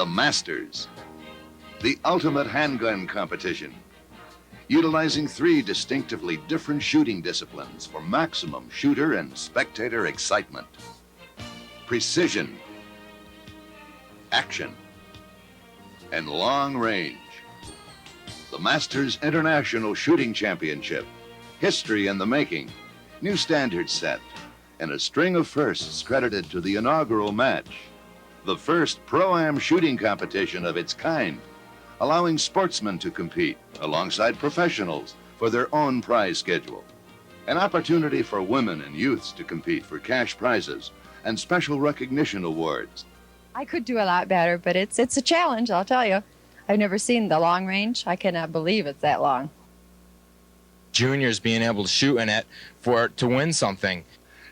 the Masters, the ultimate handgun competition, utilizing three distinctively different shooting disciplines for maximum shooter and spectator excitement. Precision, action, and long range. The Masters International Shooting Championship, history in the making, new standards set, and a string of firsts credited to the inaugural match. The first Pro-Am shooting competition of its kind, allowing sportsmen to compete alongside professionals for their own prize schedule. An opportunity for women and youths to compete for cash prizes and special recognition awards. I could do a lot better, but it's a challenge, I'll tell you. I've never seen the long range. I cannot believe it's that long. Juniors being able to shoot in it to win something.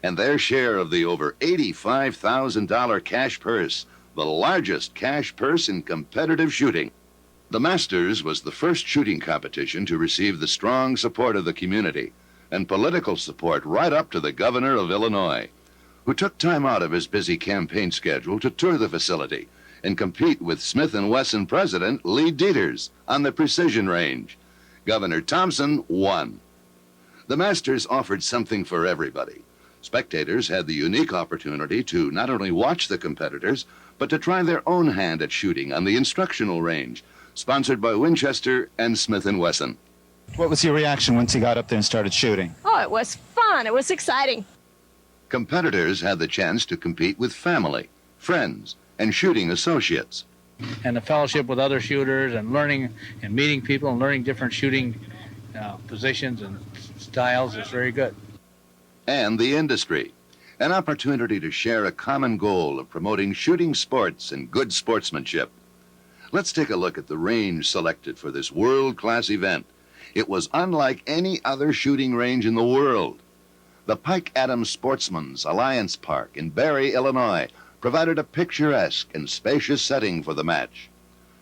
And their share of the over $85,000 cash purse, the largest cash purse in competitive shooting. The Masters was the first shooting competition to receive the strong support of the community and political support right up to the governor of Illinois, who took time out of his busy campaign schedule to tour the facility and compete with Smith & Wesson president Lee Dieters on the precision range. Governor Thompson won. The Masters offered something for everybody. Spectators had the unique opportunity to not only watch the competitors, but to try their own hand at shooting on the instructional range, sponsored by Winchester and Smith & Wesson. What was your reaction once you got up there and started shooting? Oh, it was fun. It was exciting. Competitors had the chance to compete with family, friends, and shooting associates. And the fellowship with other shooters and learning and meeting people and learning different shooting positions and styles is very good. And the industry, an opportunity to share a common goal of promoting shooting sports and good sportsmanship. Let's take a look at the range selected for this world-class event. It was unlike any other shooting range in the world. The Pike Adams Sportsman's Alliance Park in Barry, Illinois, provided a picturesque and spacious setting for the match.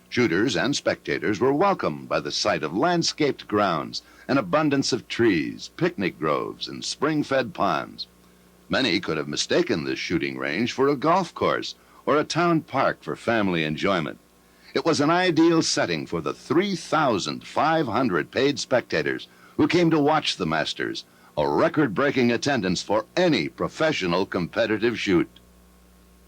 Shooters and spectators were welcomed by the sight of landscaped grounds, an abundance of trees, picnic groves, and spring-fed ponds. Many could have mistaken this shooting range for a golf course or a town park for family enjoyment. It was an ideal setting for the 3,500 paid spectators who came to watch the Masters, a record-breaking attendance for any professional competitive shoot.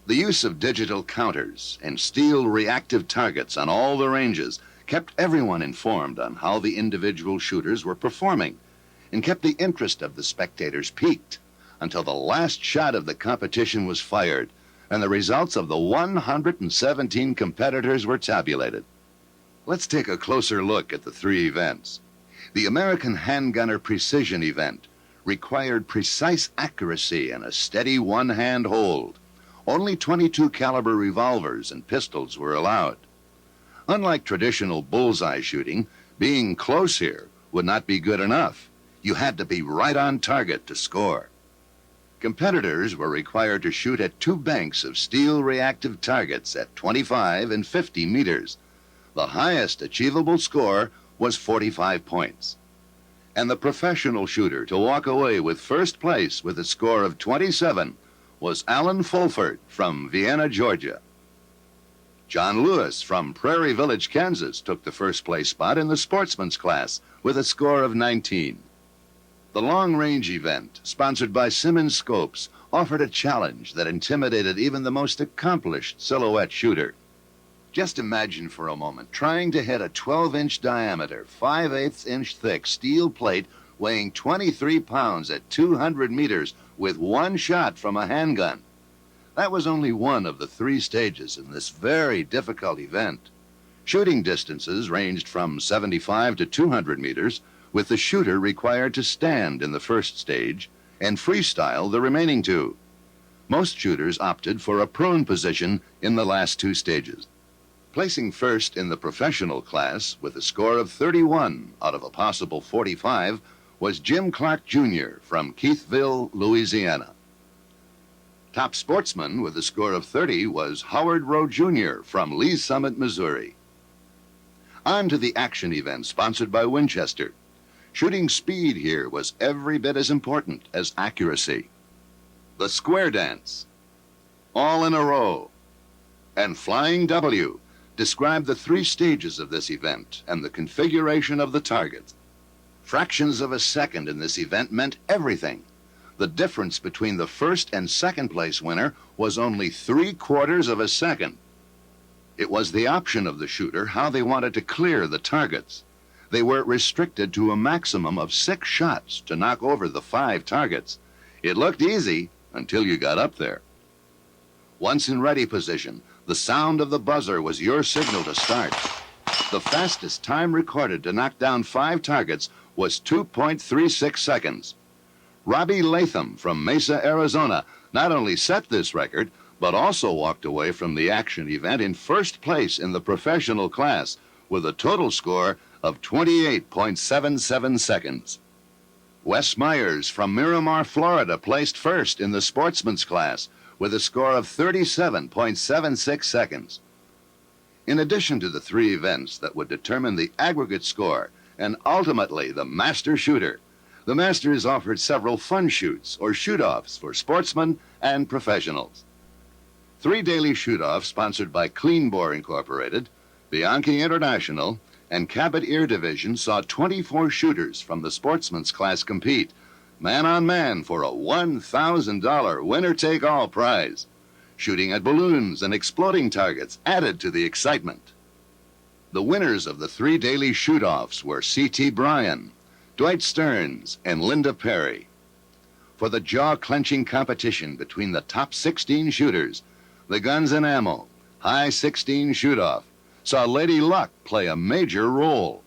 The use of digital counters and steel reactive targets on all the ranges kept everyone informed on how the individual shooters were performing and kept the interest of the spectators piqued until the last shot of the competition was fired and the results of the 117 competitors were tabulated. Let's take a closer look at the three events. The American Handgunner Precision event required precise accuracy and a steady one-hand hold. Only .22 caliber revolvers and pistols were allowed. Unlike traditional bullseye shooting, being close here would not be good enough. You had to be right on target to score. Competitors were required to shoot at two banks of steel reactive targets at 25 and 50 meters. The highest achievable score was 45 points. And the professional shooter to walk away with first place with a score of 27 was Alan Fulford from Vienna, Georgia. John Lewis from Prairie Village, Kansas, took the first place spot in the sportsman's class with a score of 19. The long-range event, sponsored by Simmons Scopes, offered a challenge that intimidated even the most accomplished silhouette shooter. Just imagine for a moment trying to hit a 12-inch diameter, 5/8 inch thick steel plate weighing 23 pounds at 200 meters with one shot from a handgun. That was only one of the three stages in this very difficult event. Shooting distances ranged from 75 to 200 meters, with the shooter required to stand in the first stage and freestyle the remaining two. Most shooters opted for a prone position in the last two stages. Placing first in the professional class with a score of 31 out of a possible 45 was Jim Clark Jr. from Keithville, Louisiana. Top sportsman with a score of 30 was Howard Rowe Jr. from Lee's Summit, Missouri. On to the action event sponsored by Winchester. Shooting speed here was every bit as important as accuracy. The square dance, all in a row, and flying W, Describe the 3 stages of this event and the configuration of the targets. Fractions of a second in this event meant everything. The difference between the first and second place winner was only 3/4 of a second. It was the option of the shooter how they wanted to clear the targets. They were restricted to a maximum of 6 shots to knock over the 5 targets. It looked easy until you got up there. Once in ready position, the sound of the buzzer was your signal to start. The fastest time recorded to knock down 5 targets was 2.36 seconds. Robbie Latham from Mesa, Arizona, not only set this record, but also walked away from the action event in first place in the professional class with a total score of 28.77 seconds. Wes Myers from Miramar, Florida, placed first in the sportsman's class with a score of 37.76 seconds. In addition to the 3 events that would determine the aggregate score and ultimately the master shooter, the Masters offered several fun shoots or shoot-offs for sportsmen and professionals. 3 daily shoot-offs sponsored by Clean Bore Incorporated, Bianchi International, and Cabot Ear Division saw 24 shooters from the sportsman's class compete, man on man, for a $1,000 winner-take-all prize. Shooting at balloons and exploding targets added to the excitement. The winners of the 3 daily shoot-offs were C.T. Bryan, Dwight Stearns, and Linda Perry. For the jaw-clenching competition between the top 16 shooters, the Guns and Ammo High 16 shoot-off saw Lady Luck play a major role.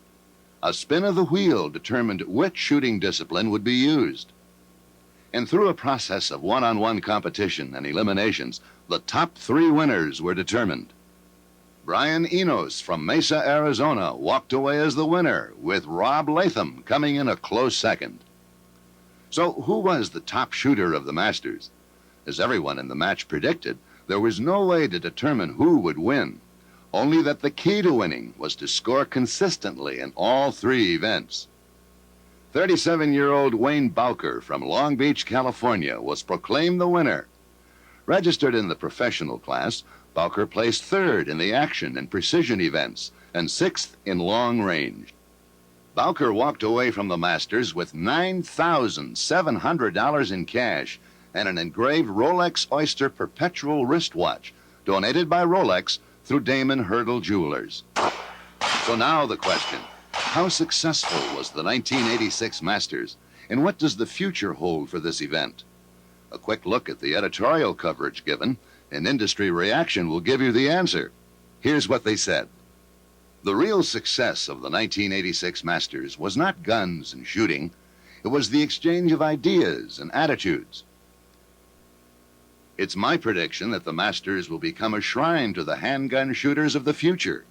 A spin of the wheel determined which shooting discipline would be used. And through a process of one-on-one competition and eliminations, the top 3 winners were determined. Brian Enos from Mesa, Arizona, walked away as the winner, with Rob Latham coming in a close second. So who was the top shooter of the Masters? As everyone in the match predicted, there was no way to determine who would win, only that the key to winning was to score consistently in all 3 events. 37-year-old Wayne Bowker from Long Beach, California, was proclaimed the winner. Registered in the professional class, Bowker placed 3rd in the action and precision events and 6th in long range. Bowker walked away from the Masters with $9,700 in cash and an engraved Rolex Oyster perpetual wristwatch donated by Rolex through Damon Hurdle Jewelers. So now the question, how successful was the 1986 Masters, and what does the future hold for this event? A quick look at the editorial coverage given and industry reaction will give you the answer. Here's what they said. The real success of the 1986 Masters was not guns and shooting. It was the exchange of ideas and attitudes. It's my prediction that the Masters will become a shrine to the handgun shooters of the future.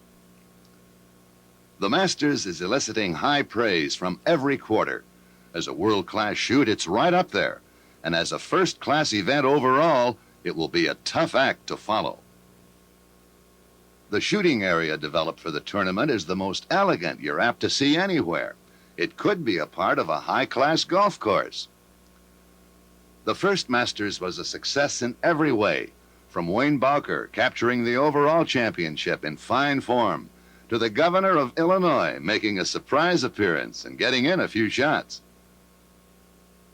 The Masters is eliciting high praise from every quarter. As a world-class shoot, it's right up there. And as a first-class event overall, it will be a tough act to follow. The shooting area developed for the tournament is the most elegant you're apt to see anywhere. It could be a part of a high-class golf course. The first Masters was a success in every way, from Wayne Bowker capturing the overall championship in fine form, to the governor of Illinois making a surprise appearance and getting in a few shots.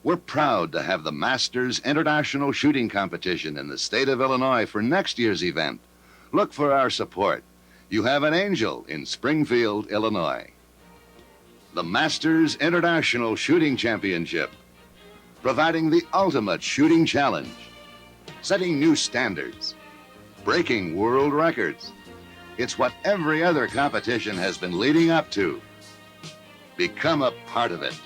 We're proud to have the Masters International Shooting Competition in the state of Illinois for next year's event. Look for our support. You have an angel in Springfield, Illinois. The Masters International Shooting Championship, providing the ultimate shooting challenge, setting new standards, breaking world records. It's what every other competition has been leading up to. Become a part of it.